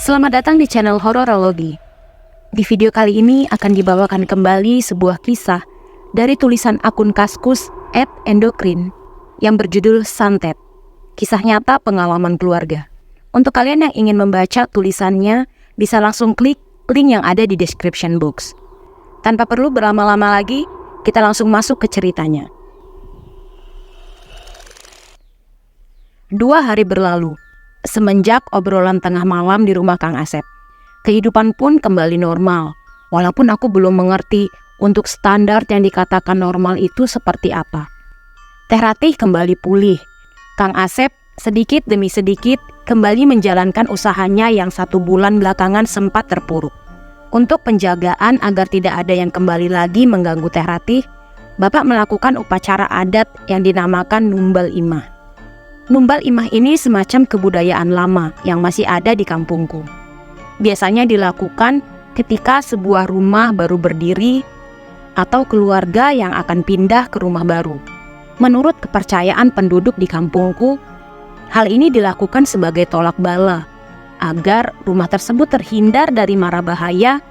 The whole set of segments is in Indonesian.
Selamat datang di channel Hororologi. Di video kali ini akan dibawakan kembali sebuah kisah dari tulisan akun Kaskus @endokrin yang berjudul Santet, kisah nyata pengalaman keluarga. Untuk kalian yang ingin membaca tulisannya, bisa langsung klik link yang ada di description box. Tanpa perlu berlama-lama lagi, kita langsung masuk ke ceritanya. 2 hari berlalu semenjak obrolan tengah malam di rumah Kang Asep. Kehidupan pun kembali normal, walaupun aku belum mengerti untuk standar yang dikatakan normal itu seperti apa. Teh Ratih kembali pulih. Kang Asep sedikit demi sedikit kembali menjalankan usahanya yang 1 bulan belakangan sempat terpuruk. Untuk penjagaan agar tidak ada yang kembali lagi mengganggu Teh Ratih, Bapak melakukan upacara adat yang dinamakan Numbal Imah. Numbal Imah ini semacam kebudayaan lama yang masih ada di kampungku. Biasanya dilakukan ketika sebuah rumah baru berdiri atau keluarga yang akan pindah ke rumah baru. Menurut kepercayaan penduduk di kampungku, hal ini dilakukan sebagai tolak bala agar rumah tersebut terhindar dari mara bahaya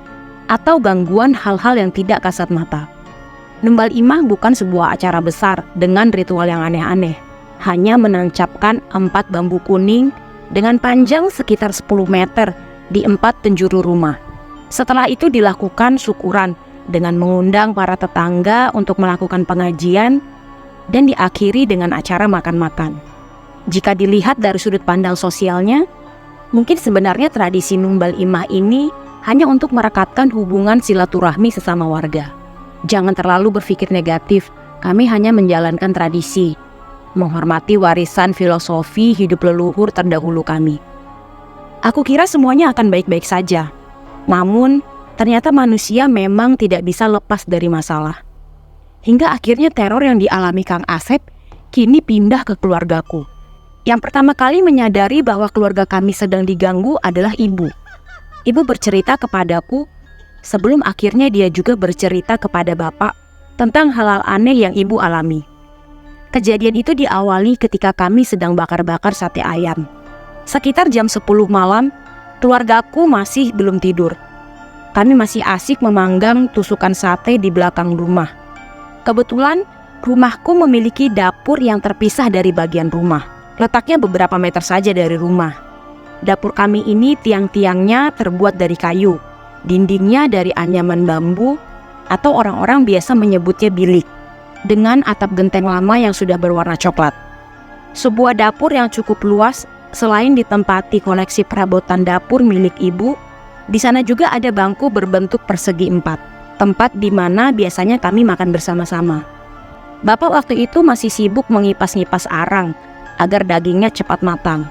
atau gangguan hal-hal yang tidak kasat mata. Numbal Imah bukan sebuah acara besar dengan ritual yang aneh-aneh. Hanya menancapkan 4 bambu kuning dengan panjang sekitar 10 meter di 4 penjuru rumah. Setelah itu dilakukan syukuran dengan mengundang para tetangga untuk melakukan pengajian dan diakhiri dengan acara makan-makan. Jika dilihat dari sudut pandang sosialnya, mungkin sebenarnya tradisi Numbal Imah ini hanya untuk merekatkan hubungan silaturahmi sesama warga. Jangan terlalu berpikir negatif, kami hanya menjalankan tradisi, menghormati warisan filosofi hidup leluhur terdahulu kami. Aku kira semuanya akan baik-baik saja. Namun, ternyata manusia memang tidak bisa lepas dari masalah. Hingga akhirnya teror yang dialami Kang Asep kini pindah ke keluargaku. Yang pertama kali menyadari bahwa keluarga kami sedang diganggu adalah ibu. Ibu bercerita kepadaku sebelum akhirnya dia juga bercerita kepada bapak tentang hal-hal aneh yang ibu alami. Kejadian itu diawali ketika kami sedang bakar-bakar sate ayam. Sekitar jam 10 malam, keluargaku masih belum tidur. Kami masih asik memanggang tusukan sate di belakang rumah. Kebetulan, rumahku memiliki dapur yang terpisah dari bagian rumah. Letaknya beberapa meter saja dari rumah. Dapur kami ini tiang-tiangnya terbuat dari kayu. Dindingnya dari anyaman bambu atau orang-orang biasa menyebutnya bilik, dengan atap genteng lama yang sudah berwarna coklat. Sebuah dapur yang cukup luas, selain ditempati koleksi perabotan dapur milik ibu, di sana juga ada bangku berbentuk persegi 4, tempat di mana biasanya kami makan bersama-sama. Bapak waktu itu masih sibuk mengipas-ngipas arang agar dagingnya cepat matang.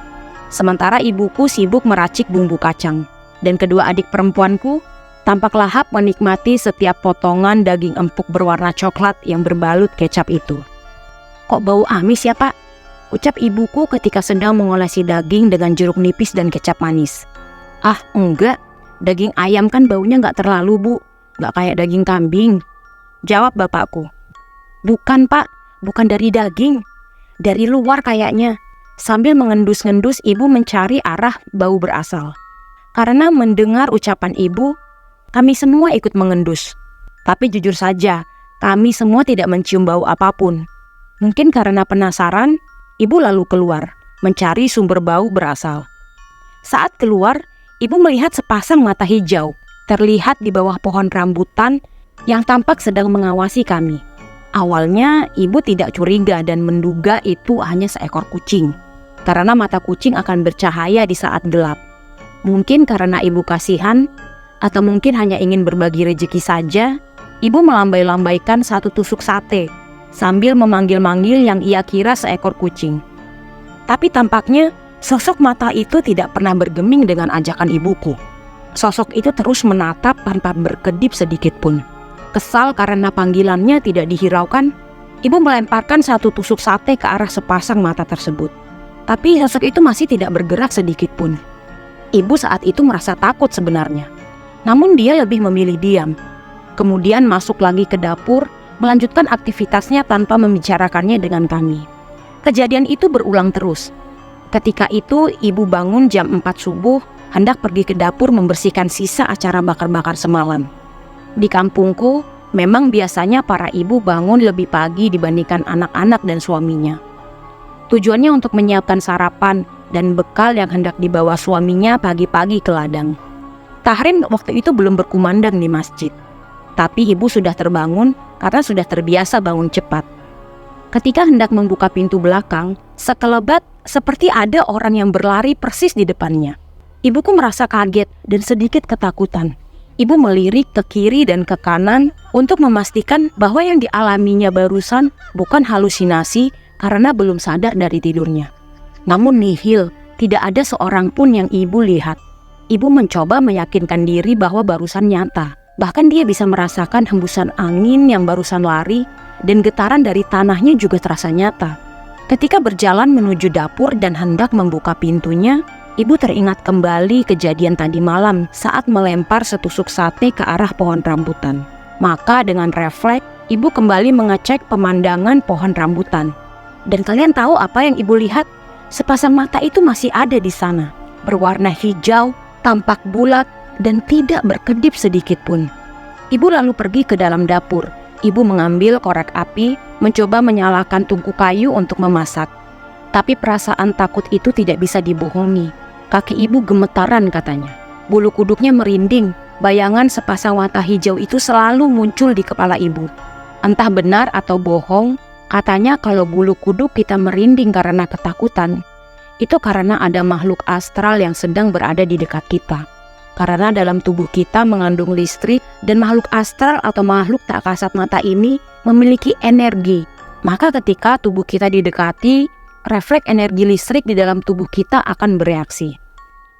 Sementara ibuku sibuk meracik bumbu kacang, dan kedua adik perempuanku tampak lahap menikmati setiap potongan daging empuk berwarna coklat yang berbalut kecap itu. "Kok bau amis ya, Pak?" ucap ibuku ketika sedang mengolesi daging dengan jeruk nipis dan kecap manis. "Ah, enggak. Daging ayam kan baunya nggak terlalu, Bu. Nggak kayak daging kambing," jawab bapakku. "Bukan, Pak. Bukan dari daging. Dari luar kayaknya." Sambil mengendus-ngendus, ibu mencari arah bau berasal. Karena mendengar ucapan ibu, kami semua ikut mengendus. Tapi jujur saja, kami semua tidak mencium bau apapun. Mungkin karena penasaran, ibu lalu keluar, mencari sumber bau berasal. Saat keluar, ibu melihat sepasang mata hijau, terlihat di bawah pohon rambutan yang tampak sedang mengawasi kami. Awalnya, ibu tidak curiga dan menduga itu hanya seekor kucing, karena mata kucing akan bercahaya di saat gelap. Mungkin karena ibu kasihan, atau mungkin hanya ingin berbagi rezeki saja, ibu melambai-lambaikan 1 tusuk sate sambil memanggil-manggil yang ia kira seekor kucing. Tapi tampaknya sosok mata itu tidak pernah bergeming dengan ajakan ibuku. Sosok itu terus menatap tanpa berkedip sedikit pun. Kesal karena panggilannya tidak dihiraukan, ibu melemparkan 1 tusuk sate ke arah sepasang mata tersebut. Tapi sosok itu masih tidak bergerak sedikit pun. Ibu saat itu merasa takut sebenarnya. Namun dia lebih memilih diam. Kemudian masuk lagi ke dapur, melanjutkan aktivitasnya tanpa membicarakannya dengan kami. Kejadian itu berulang terus. Ketika itu ibu bangun jam 4 subuh hendak pergi ke dapur membersihkan sisa acara bakar-bakar semalam. Di kampungku, memang biasanya para ibu bangun lebih pagi dibandingkan anak-anak dan suaminya. Tujuannya untuk menyiapkan sarapan dan bekal yang hendak dibawa suaminya pagi-pagi ke ladang. Tahrim waktu itu belum berkumandang di masjid, tapi ibu sudah terbangun karena sudah terbiasa bangun cepat. Ketika hendak membuka pintu belakang, sekelebat seperti ada orang yang berlari persis di depannya. Ibuku merasa kaget dan sedikit ketakutan. Ibu melirik ke kiri dan ke kanan untuk memastikan bahwa yang dialaminya barusan bukan halusinasi karena belum sadar dari tidurnya. Namun nihil, tidak ada seorang pun yang ibu lihat. Ibu mencoba meyakinkan diri bahwa barusan nyata. Bahkan dia bisa merasakan hembusan angin yang barusan lari dan getaran dari tanahnya juga terasa nyata. Ketika berjalan menuju dapur dan hendak membuka pintunya, ibu teringat kembali kejadian tadi malam saat melempar setusuk sate ke arah pohon rambutan. Maka dengan refleks, ibu kembali mengecek pemandangan pohon rambutan. Dan kalian tahu apa yang ibu lihat? Sepasang mata itu masih ada di sana, berwarna hijau, tampak bulat, dan tidak berkedip sedikit pun. Ibu lalu pergi ke dalam dapur. Ibu mengambil korek api, mencoba menyalakan tungku kayu untuk memasak. Tapi perasaan takut itu tidak bisa dibohongi. Kaki ibu gemetaran katanya. Bulu kuduknya merinding. Bayangan sepasang mata hijau itu selalu muncul di kepala ibu. Entah benar atau bohong, katanya kalau bulu kuduk kita merinding karena ketakutan, itu karena ada makhluk astral yang sedang berada di dekat kita. Karena dalam tubuh kita mengandung listrik dan makhluk astral atau makhluk tak kasat mata ini memiliki energi. Maka ketika tubuh kita didekati, refleks energi listrik di dalam tubuh kita akan bereaksi.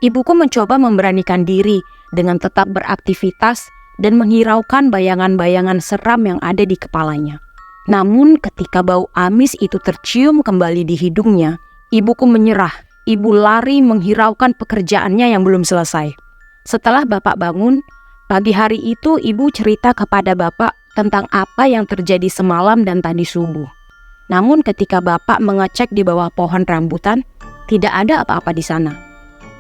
Ibuku mencoba memberanikan diri dengan tetap beraktivitas dan menghiraukan bayangan-bayangan seram yang ada di kepalanya. Namun ketika bau amis itu tercium kembali di hidungnya, ibuku menyerah. Ibu lari menghiraukan pekerjaannya yang belum selesai. Setelah bapak bangun, pagi hari itu ibu cerita kepada bapak tentang apa yang terjadi semalam dan tadi subuh. Namun ketika bapak mengecek di bawah pohon rambutan, tidak ada apa-apa di sana.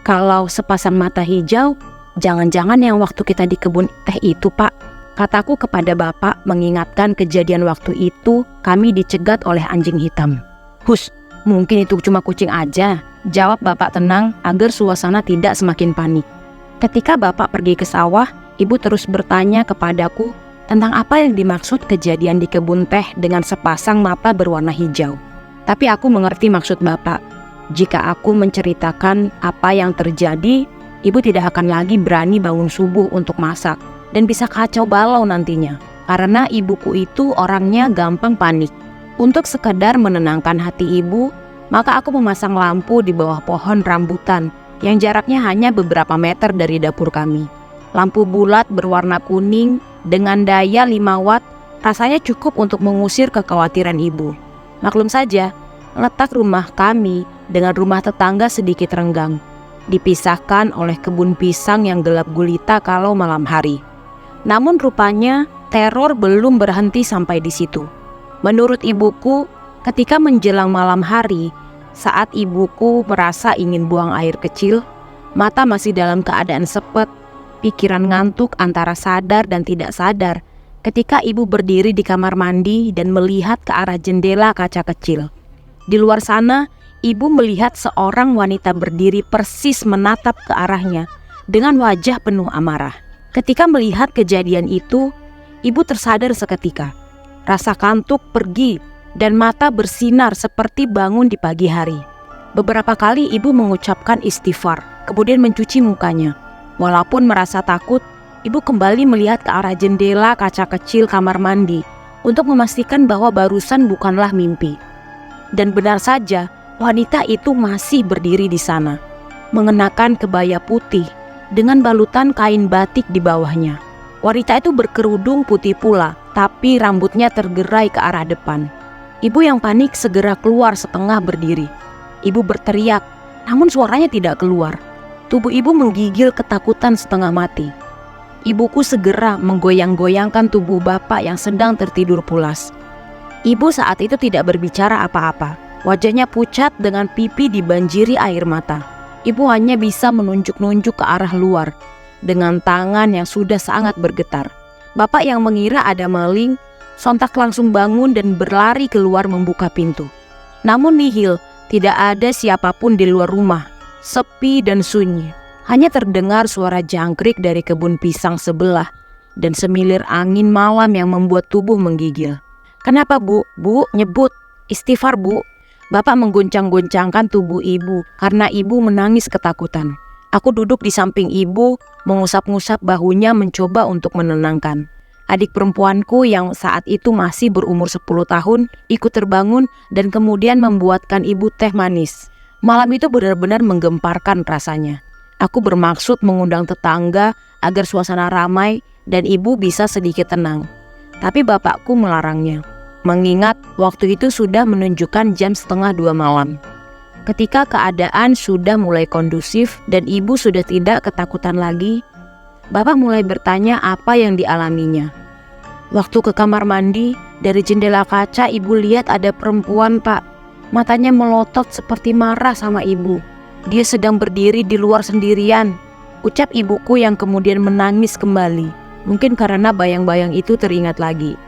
Kalau sepasang mata hijau, jangan-jangan yang waktu kita di kebun teh itu, Pak. Kataku kepada bapak mengingatkan kejadian waktu itu kami dicegat oleh anjing hitam. Hus, mungkin itu cuma kucing aja, jawab bapak tenang agar suasana tidak semakin panik. Ketika bapak pergi ke sawah, ibu terus bertanya kepadaku tentang apa yang dimaksud kejadian di kebun teh dengan sepasang mata berwarna hijau. Tapi aku mengerti maksud bapak. Jika aku menceritakan apa yang terjadi, ibu tidak akan lagi berani bangun subuh untuk masak dan bisa kacau balau nantinya. Karena ibuku itu orangnya gampang panik. Untuk sekadar menenangkan hati ibu, maka aku memasang lampu di bawah pohon rambutan yang jaraknya hanya beberapa meter dari dapur kami. Lampu bulat berwarna kuning dengan daya 5 watt rasanya cukup untuk mengusir kekhawatiran ibu. Maklum saja, letak rumah kami dengan rumah tetangga sedikit renggang, dipisahkan oleh kebun pisang yang gelap gulita kalau malam hari. Namun rupanya teror belum berhenti sampai di situ. Menurut ibuku, ketika menjelang malam hari, saat ibuku merasa ingin buang air kecil, mata masih dalam keadaan sepet, pikiran ngantuk antara sadar dan tidak sadar, ketika ibu berdiri di kamar mandi dan melihat ke arah jendela kaca kecil. Di luar sana, ibu melihat seorang wanita berdiri persis menatap ke arahnya dengan wajah penuh amarah. Ketika melihat kejadian itu, ibu tersadar seketika. Rasa kantuk pergi dan mata bersinar seperti bangun di pagi hari. Beberapa kali ibu mengucapkan istighfar, kemudian mencuci mukanya. Walaupun merasa takut, ibu kembali melihat ke arah jendela kaca kecil kamar mandi untuk memastikan bahwa barusan bukanlah mimpi. Dan benar saja, wanita itu masih berdiri di sana, mengenakan kebaya putih dengan balutan kain batik di bawahnya. Wanita itu berkerudung putih pula, tapi rambutnya tergerai ke arah depan. Ibu yang panik segera keluar setengah berdiri. Ibu berteriak, namun suaranya tidak keluar. Tubuh ibu menggigil ketakutan setengah mati. Ibuku segera menggoyang-goyangkan tubuh bapak yang sedang tertidur pulas. Ibu saat itu tidak berbicara apa-apa. Wajahnya pucat dengan pipi dibanjiri air mata. Ibu hanya bisa menunjuk-nunjuk ke arah luar dengan tangan yang sudah sangat bergetar. Bapak yang mengira ada maling sontak langsung bangun dan berlari keluar membuka pintu. Namun nihil, tidak ada siapapun di luar rumah. Sepi dan sunyi. Hanya terdengar suara jangkrik dari kebun pisang sebelah dan semilir angin malam yang membuat tubuh menggigil. "Kenapa, Bu? Bu, nyebut. Istighfar, Bu." Bapak mengguncang-guncangkan tubuh ibu karena ibu menangis ketakutan. Aku duduk di samping ibu, mengusap-ngusap bahunya mencoba untuk menenangkan. Adik perempuanku yang saat itu masih berumur 10 tahun ikut terbangun dan kemudian membuatkan ibu teh manis. Malam itu benar-benar menggemparkan rasanya. Aku bermaksud mengundang tetangga agar suasana ramai dan ibu bisa sedikit tenang. Tapi bapakku melarangnya, mengingat waktu itu sudah menunjukkan jam 1:30 malam. Ketika keadaan sudah mulai kondusif dan ibu sudah tidak ketakutan lagi, bapak mulai bertanya apa yang dialaminya. Waktu ke kamar mandi, dari jendela kaca ibu lihat ada perempuan, Pak. Matanya melotot seperti marah sama ibu. Dia sedang berdiri di luar sendirian, ucap ibuku yang kemudian menangis kembali. Mungkin karena bayang-bayang itu teringat lagi.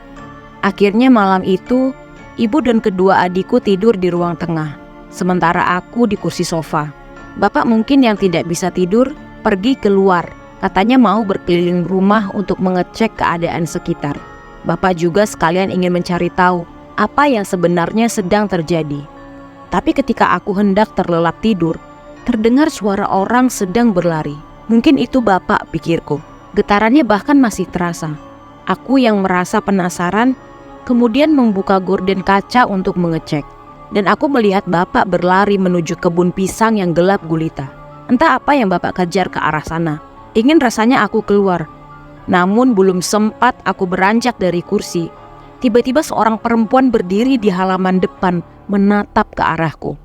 Akhirnya malam itu, ibu dan kedua adikku tidur di ruang tengah, sementara aku di kursi sofa. Bapak mungkin yang tidak bisa tidur, pergi keluar. Katanya mau berkeliling rumah untuk mengecek keadaan sekitar. Bapak juga sekalian ingin mencari tahu apa yang sebenarnya sedang terjadi. Tapi ketika aku hendak terlelap tidur, terdengar suara orang sedang berlari. Mungkin itu bapak, pikirku. Getarannya bahkan masih terasa. Aku yang merasa penasaran, kemudian membuka gorden kaca untuk mengecek. Dan aku melihat bapak berlari menuju kebun pisang yang gelap gulita. Entah apa yang bapak kejar ke arah sana. Ingin rasanya aku keluar. Namun belum sempat aku beranjak dari kursi, tiba-tiba seorang perempuan berdiri di halaman depan menatap ke arahku.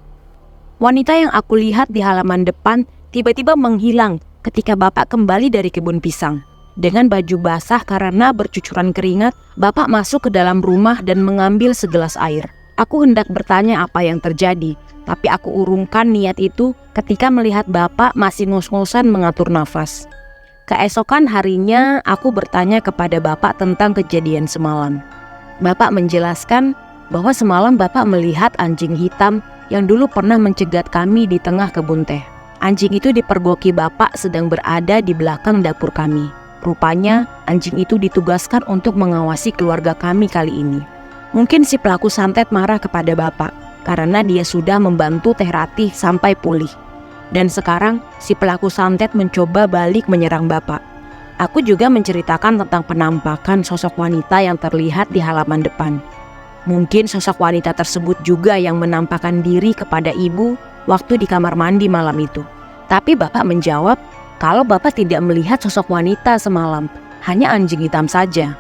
Wanita yang aku lihat di halaman depan tiba-tiba menghilang ketika bapak kembali dari kebun pisang. Dengan baju basah karena bercucuran keringat, bapak masuk ke dalam rumah dan mengambil segelas air. Aku hendak bertanya apa yang terjadi, tapi aku urungkan niat itu ketika melihat bapak masih ngos-ngosan mengatur nafas. Keesokan harinya aku bertanya kepada bapak tentang kejadian semalam. Bapak menjelaskan bahwa semalam bapak melihat anjing hitam yang dulu pernah mencegat kami di tengah kebun teh. Anjing itu dipergoki bapak sedang berada di belakang dapur kami. Rupanya anjing itu ditugaskan untuk mengawasi keluarga kami kali ini. Mungkin si pelaku santet marah kepada bapak karena dia sudah membantu Teh Ratih sampai pulih. Dan sekarang si pelaku santet mencoba balik menyerang bapak. Aku juga menceritakan tentang penampakan sosok wanita yang terlihat di halaman depan. Mungkin sosok wanita tersebut juga yang menampakkan diri kepada ibu waktu di kamar mandi malam itu. Tapi bapak menjawab kalau bapak tidak melihat sosok wanita semalam, hanya anjing hitam saja.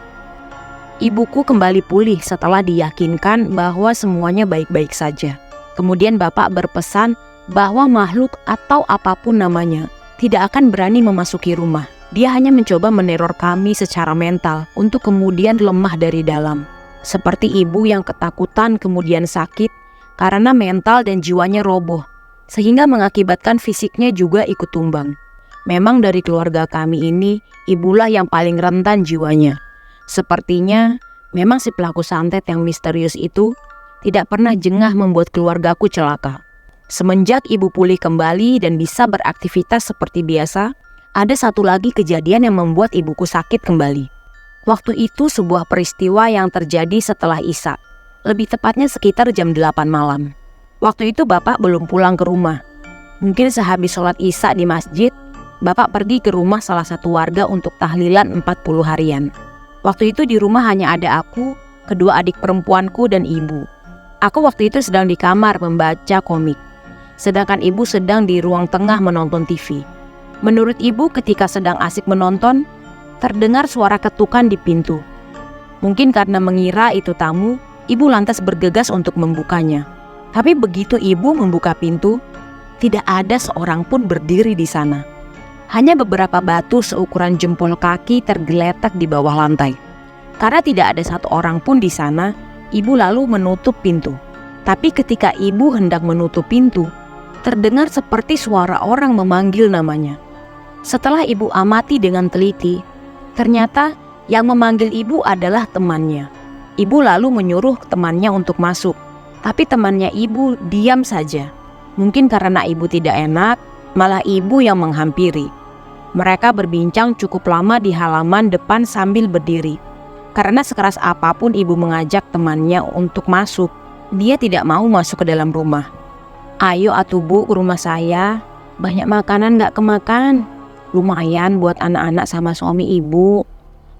Ibuku kembali pulih setelah diyakinkan bahwa semuanya baik-baik saja. Kemudian bapak berpesan bahwa makhluk atau apapun namanya tidak akan berani memasuki rumah. Dia hanya mencoba meneror kami secara mental untuk kemudian lemah dari dalam. Seperti ibu yang ketakutan kemudian sakit karena mental dan jiwanya roboh, sehingga mengakibatkan fisiknya juga ikut tumbang. Memang dari keluarga kami ini, ibulah yang paling rentan jiwanya. Sepertinya memang si pelaku santet yang misterius itu tidak pernah jengah membuat keluargaku celaka. Semenjak ibu pulih kembali dan bisa beraktivitas seperti biasa, ada satu lagi kejadian yang membuat ibuku sakit kembali. Waktu itu sebuah peristiwa yang terjadi setelah Isya, lebih tepatnya sekitar jam 8 malam. Waktu itu bapak belum pulang ke rumah. Mungkin sehabis sholat Isya di masjid, bapak pergi ke rumah salah satu warga untuk tahlilan 40 harian. Waktu itu di rumah hanya ada aku, kedua adik perempuanku dan ibu. Aku waktu itu sedang di kamar membaca komik, sedangkan ibu sedang di ruang tengah menonton TV. Menurut ibu ketika sedang asik menonton, terdengar suara ketukan di pintu. Mungkin karena mengira itu tamu, ibu lantas bergegas untuk membukanya. Tapi begitu ibu membuka pintu, tidak ada seorang pun berdiri di sana. Hanya beberapa batu seukuran jempol kaki tergeletak di bawah lantai. Karena tidak ada satu orang pun di sana, ibu lalu menutup pintu. Tapi ketika ibu hendak menutup pintu, Terdengar seperti suara orang memanggil namanya. Setelah ibu amati dengan teliti, ternyata yang memanggil ibu adalah temannya. Ibu lalu menyuruh temannya untuk masuk, tapi temannya ibu diam saja. Mungkin karena ibu tidak enak, malah ibu yang menghampiri. Mereka berbincang cukup lama di halaman depan sambil berdiri. Karena sekeras apapun ibu mengajak temannya untuk masuk, dia tidak mau masuk ke dalam rumah. "Ayo atuh Bu, ke rumah saya. Banyak makanan gak kemakan. Lumayan buat anak-anak sama suami ibu,"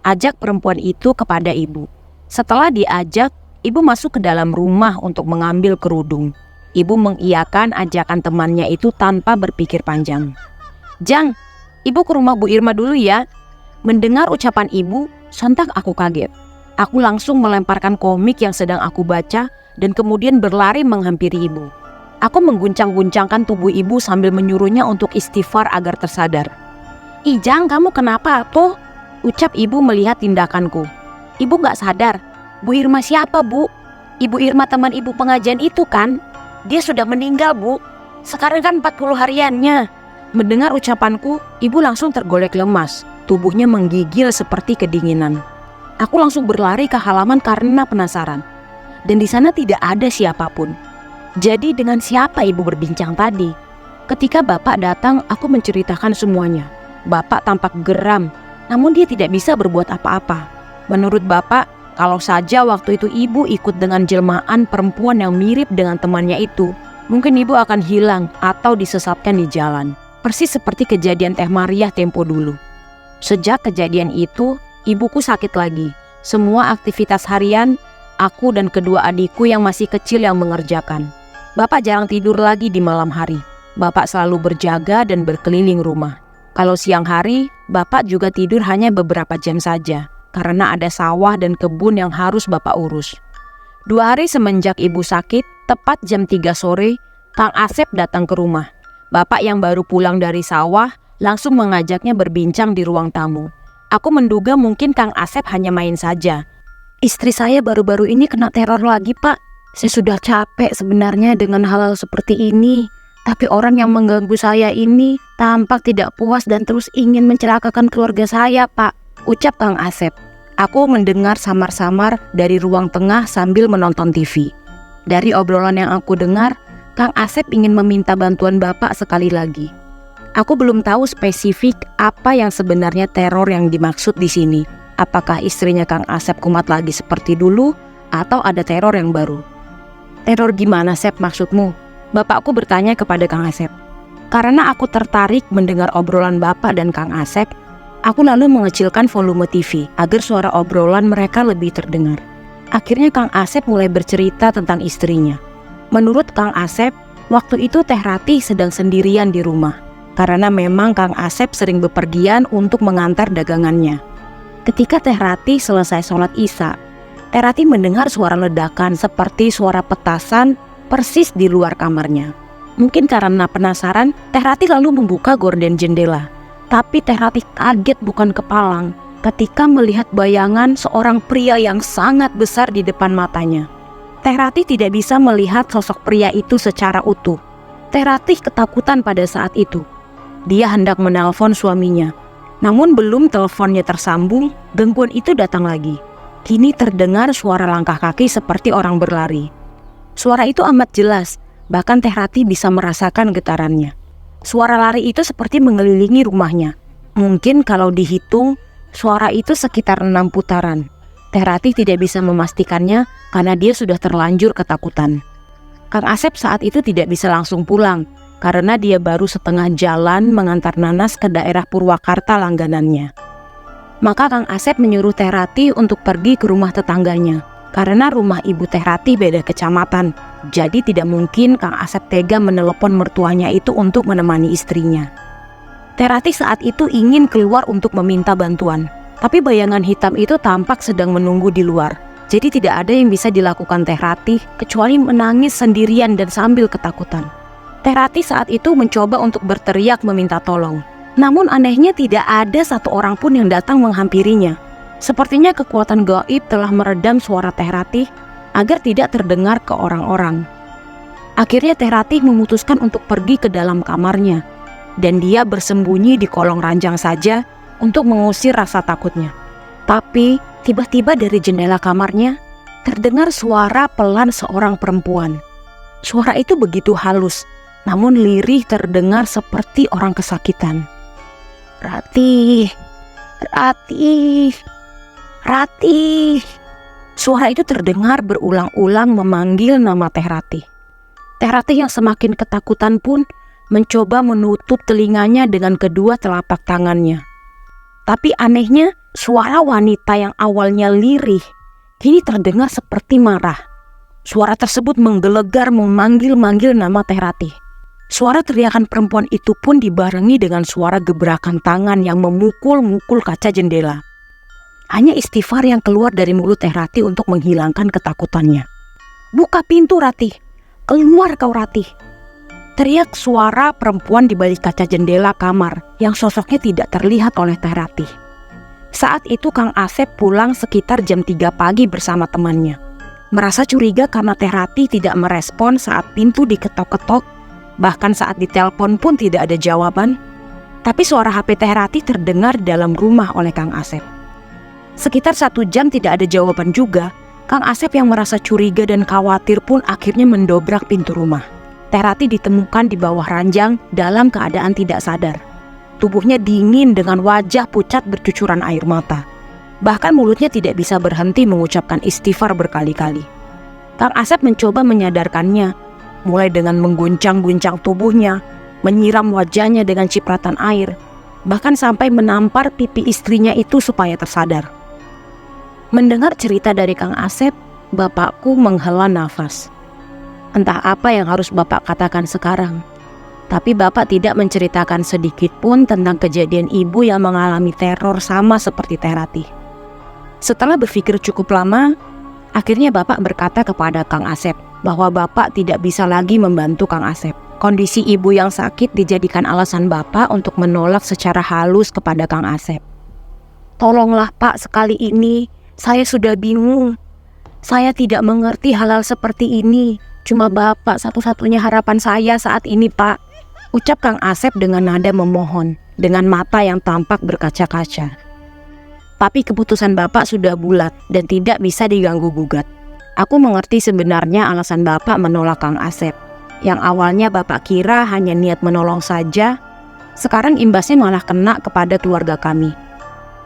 ajak perempuan itu kepada ibu. Setelah diajak, ibu masuk ke dalam rumah untuk mengambil kerudung. Ibu mengiyakan ajakan temannya itu tanpa berpikir panjang. "Jang, ibu ke rumah Bu Irma dulu ya." Mendengar ucapan ibu, sontak aku kaget. Aku langsung melemparkan komik yang sedang aku baca dan kemudian berlari menghampiri ibu. Aku mengguncang-guncangkan tubuh ibu sambil menyuruhnya untuk istighfar agar tersadar. "Ijang, kamu kenapa tuh?" ucap ibu melihat tindakanku. "Ibu gak sadar. Bu Irma siapa, Bu? Ibu Irma teman ibu pengajian itu kan? Dia sudah meninggal, Bu. Sekarang kan 40 hariannya." Mendengar ucapanku, ibu langsung tergolek lemas. Tubuhnya menggigil seperti kedinginan. Aku langsung berlari ke halaman karena penasaran. Dan di sana tidak ada siapapun. Jadi dengan siapa ibu berbincang tadi? Ketika bapak datang, aku menceritakan semuanya. Bapak tampak geram, namun dia tidak bisa berbuat apa-apa. Menurut bapak, kalau saja waktu itu ibu ikut dengan jelmaan perempuan yang mirip dengan temannya itu, mungkin ibu akan hilang atau disesatkan di jalan. Persis seperti kejadian Teh Mariah tempo dulu. Sejak kejadian itu, ibuku sakit lagi. Semua aktivitas harian, aku dan kedua adikku yang masih kecil yang mengerjakan. Bapak jarang tidur lagi di malam hari. Bapak selalu berjaga dan berkeliling rumah. Kalau siang hari, bapak juga tidur hanya beberapa jam saja, karena ada sawah dan kebun yang harus bapak urus. 2 hari semenjak ibu sakit, tepat jam 3 sore, Kang Asep datang ke rumah. Bapak yang baru pulang dari sawah langsung mengajaknya berbincang di ruang tamu. Aku menduga mungkin Kang Asep hanya main saja. "Istri saya baru-baru ini kena teror lagi, Pak. Saya sudah capek sebenarnya dengan hal-hal seperti ini. Tapi orang yang mengganggu saya ini tampak tidak puas dan terus ingin mencelakakan keluarga saya, Pak," ucap Kang Asep. Aku mendengar samar-samar dari ruang tengah sambil menonton TV. Dari obrolan yang aku dengar, Kang Asep ingin meminta bantuan Bapak sekali lagi. Aku belum tahu spesifik apa yang sebenarnya teror yang dimaksud di sini. Apakah istrinya Kang Asep kumat lagi seperti dulu atau ada teror yang baru? "Teror gimana, Sep, maksudmu?" Bapakku bertanya kepada Kang Asep. Karena aku tertarik mendengar obrolan Bapak dan Kang Asep, aku lalu mengecilkan volume TV agar suara obrolan mereka lebih terdengar. Akhirnya Kang Asep mulai bercerita tentang istrinya. Menurut Kang Asep, waktu itu Teh Ratih sedang sendirian di rumah, karena memang Kang Asep sering bepergian untuk mengantar dagangannya. Ketika Teh Ratih selesai sholat Isya, Teh Ratih mendengar suara ledakan seperti suara petasan persis di luar kamarnya. Mungkin karena penasaran, Teh Ratih lalu membuka gorden jendela. Tapi Teh Ratih kaget bukan kepalang ketika melihat bayangan seorang pria yang sangat besar di depan matanya. Teh Ratih tidak bisa melihat sosok pria itu secara utuh. Teh Ratih ketakutan pada saat itu. Dia hendak menelpon suaminya. Namun belum teleponnya tersambung, gangguan itu datang lagi. Kini terdengar suara langkah kaki seperti orang berlari. Suara itu amat jelas, bahkan Teh Ratih bisa merasakan getarannya. Suara lari itu seperti mengelilingi rumahnya. Mungkin kalau dihitung, suara itu sekitar 6 putaran. Teh Ratih tidak bisa memastikannya karena dia sudah terlanjur ketakutan. Kang Asep saat itu tidak bisa langsung pulang, karena dia baru setengah jalan mengantar nanas ke daerah Purwakarta langganannya. Maka Kang Asep menyuruh Teh Ratih untuk pergi ke rumah tetangganya, karena rumah ibu Teh Ratih beda kecamatan. Jadi tidak mungkin Kang Asep tega menelepon mertuanya itu untuk menemani istrinya. Teh Ratih saat itu ingin keluar untuk meminta bantuan, tapi bayangan hitam itu tampak sedang menunggu di luar. Jadi tidak ada yang bisa dilakukan Teh Ratih kecuali menangis sendirian dan sambil ketakutan. Teh Ratih saat itu mencoba untuk berteriak meminta tolong. Namun anehnya tidak ada satu orang pun yang datang menghampirinya. Sepertinya kekuatan gaib telah meredam suara Teh Ratih agar tidak terdengar ke orang-orang. Akhirnya Teh Ratih memutuskan untuk pergi ke dalam kamarnya, dan dia bersembunyi di kolong ranjang saja untuk mengusir rasa takutnya. Tapi tiba-tiba dari jendela kamarnya terdengar suara pelan seorang perempuan. Suara itu begitu halus, namun lirih, terdengar seperti orang kesakitan. "Ratih, Ratih, Ratih." Suara itu terdengar berulang-ulang memanggil nama Teh Ratih. Teh Ratih yang semakin ketakutan pun mencoba menutup telinganya dengan kedua telapak tangannya. Tapi anehnya, suara wanita yang awalnya lirih kini terdengar seperti marah. Suara tersebut menggelegar memanggil-manggil nama Teh Ratih. Suara teriakan perempuan itu pun dibarengi dengan suara gebrakan tangan yang memukul-mukul kaca jendela. Hanya istighfar yang keluar dari mulut Teh Ratih untuk menghilangkan ketakutannya. "Buka pintu, Ratih! Keluar kau, Ratih!" teriak suara perempuan di balik kaca jendela kamar yang sosoknya tidak terlihat oleh Teh Ratih. Saat itu Kang Asep pulang sekitar jam 3 pagi bersama temannya. Merasa curiga karena Teh Ratih tidak merespon saat pintu diketok-ketok, bahkan saat ditelepon pun tidak ada jawaban. Tapi suara HP Teh Ratih terdengar dalam rumah oleh Kang Asep. Sekitar 1 jam tidak ada jawaban juga. Kang Asep yang merasa curiga dan khawatir pun akhirnya mendobrak pintu rumah. Teh Ratih ditemukan di bawah ranjang dalam keadaan tidak sadar. Tubuhnya dingin dengan wajah pucat bercucuran air mata. Bahkan mulutnya tidak bisa berhenti mengucapkan istighfar berkali-kali. Kang Asep mencoba menyadarkannya, mulai dengan mengguncang-guncang tubuhnya, menyiram wajahnya dengan cipratan air, bahkan sampai menampar pipi istrinya itu supaya tersadar. Mendengar cerita dari Kang Asep, bapakku menghela nafas. Entah apa yang harus bapak katakan sekarang, tapi bapak tidak menceritakan sedikit pun tentang kejadian ibu yang mengalami teror sama seperti Teh Ratih. Setelah berpikir cukup lama, akhirnya bapak berkata kepada Kang Asep bahwa bapak tidak bisa lagi membantu Kang Asep. Kondisi ibu yang sakit dijadikan alasan bapak untuk menolak secara halus kepada Kang Asep. "Tolonglah Pak, sekali ini saya sudah bingung. Saya tidak mengerti hal-hal seperti ini. Cuma Bapak satu-satunya harapan saya saat ini, Pak," ucap Kang Asep dengan nada memohon, dengan mata yang tampak berkaca-kaca. Tapi keputusan Bapak sudah bulat dan tidak bisa diganggu-gugat. Aku mengerti sebenarnya alasan Bapak menolak Kang Asep. Yang awalnya Bapak kira hanya niat menolong saja, sekarang imbasnya malah kena kepada keluarga kami.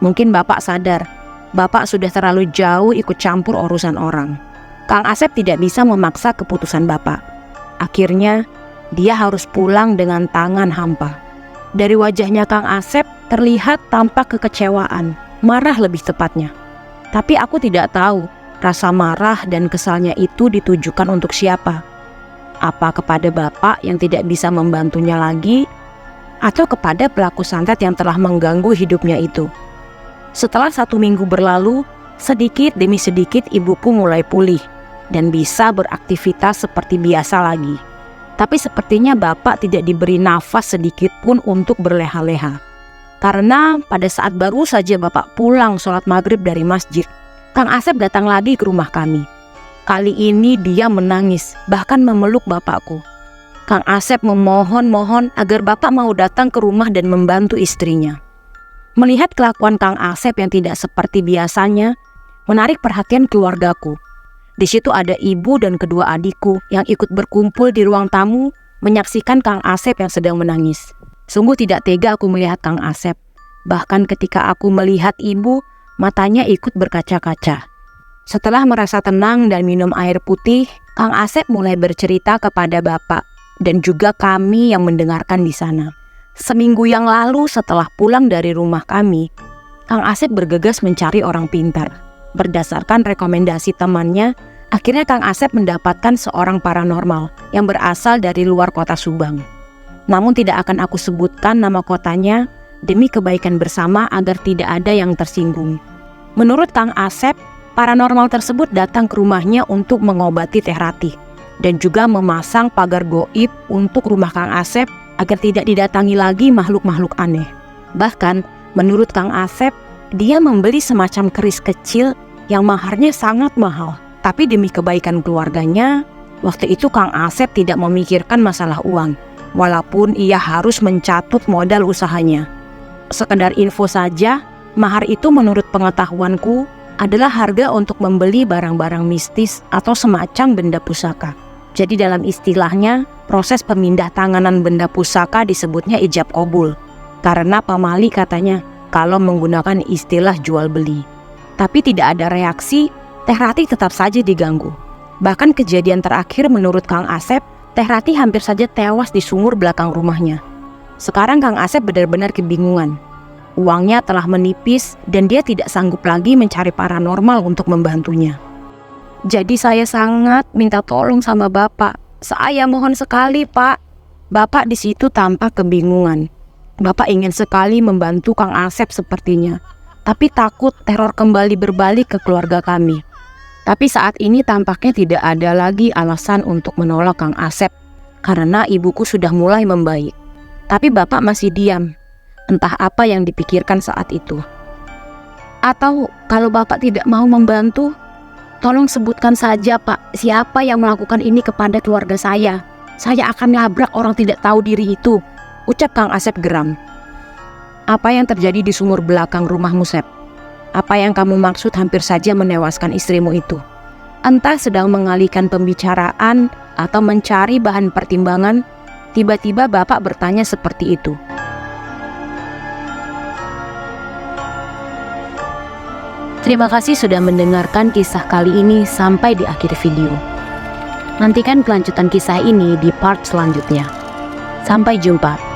Mungkin Bapak sadar, Bapak sudah terlalu jauh ikut campur urusan orang. Kang Asep tidak bisa memaksa keputusan Bapak. Akhirnya, dia harus pulang dengan tangan hampa. Dari wajahnya Kang Asep terlihat tampak kekecewaan, marah lebih tepatnya. Tapi aku tidak tahu rasa marah dan kesalnya itu ditujukan untuk siapa. Apa kepada Bapak yang tidak bisa membantunya lagi, atau kepada pelaku santet yang telah mengganggu hidupnya itu. Setelah 1 minggu berlalu, sedikit demi sedikit ibuku mulai pulih dan bisa beraktivitas seperti biasa lagi. Tapi sepertinya Bapak tidak diberi nafas sedikit pun untuk berleha-leha. Karena pada saat baru saja Bapak pulang sholat maghrib dari masjid, Kang Asep datang lagi ke rumah kami. Kali ini dia menangis, bahkan memeluk Bapakku. Kang Asep memohon-mohon agar Bapak mau datang ke rumah dan membantu istrinya. Melihat kelakuan Kang Asep yang tidak seperti biasanya, menarik perhatian keluargaku. Di situ ada ibu dan kedua adikku yang ikut berkumpul di ruang tamu menyaksikan Kang Asep yang sedang menangis. Sungguh tidak tega aku melihat Kang Asep. Bahkan ketika aku melihat ibu, matanya ikut berkaca-kaca. Setelah merasa tenang dan minum air putih, Kang Asep mulai bercerita kepada Bapak dan juga kami yang mendengarkan di sana. Seminggu yang lalu setelah pulang dari rumah kami, Kang Asep bergegas mencari orang pintar. Berdasarkan rekomendasi temannya, akhirnya Kang Asep mendapatkan seorang paranormal yang berasal dari luar kota Subang. Namun tidak akan aku sebutkan nama kotanya demi kebaikan bersama agar tidak ada yang tersinggung. Menurut Kang Asep, paranormal tersebut datang ke rumahnya untuk mengobati Teh Ratih dan juga memasang pagar goib untuk rumah Kang Asep agar tidak didatangi lagi makhluk-makhluk aneh. Bahkan menurut Kang Asep, dia membeli semacam keris kecil yang maharnya sangat mahal. Tapi demi kebaikan keluarganya, Waktu itu Kang Asep tidak memikirkan masalah uang, walaupun ia harus mencatut modal usahanya. Sekedar info saja, mahar itu menurut pengetahuanku adalah harga untuk membeli barang-barang mistis atau semacam benda pusaka. Jadi dalam istilahnya, proses pemindah tanganan benda pusaka disebutnya ijab kabul. Karena pamali katanya kalau menggunakan istilah jual beli. Tapi tidak ada reaksi, Teh Ratih tetap saja diganggu. Bahkan kejadian terakhir menurut Kang Asep, Teh Ratih hampir saja tewas di sumur belakang rumahnya. Sekarang Kang Asep benar-benar kebingungan. Uangnya telah menipis dan dia tidak sanggup lagi mencari paranormal untuk membantunya. Jadi saya sangat minta tolong sama Bapak. Saya mohon sekali, Pak. Bapak di situ tampak kebingungan. Bapak ingin sekali membantu Kang Asep sepertinya, tapi takut teror kembali berbalik ke keluarga kami. Tapi saat ini tampaknya tidak ada lagi alasan untuk menolak Kang Asep, karena ibuku sudah mulai membaik. Tapi Bapak masih diam, entah apa yang dipikirkan saat itu. Atau kalau Bapak tidak mau membantu, tolong sebutkan saja Pak, siapa yang melakukan ini kepada keluarga saya. Saya akan nabrak orang tidak tahu diri itu, ucap Kang Asep geram. Apa yang terjadi di sumur belakang rumahmu, Sep? Apa yang kamu maksud hampir saja menewaskan istrimu itu? Entah sedang mengalihkan pembicaraan atau mencari bahan pertimbangan, tiba-tiba Bapak bertanya seperti itu. Terima kasih sudah mendengarkan kisah kali ini sampai di akhir video. Nantikan kelanjutan kisah ini di part selanjutnya. Sampai jumpa.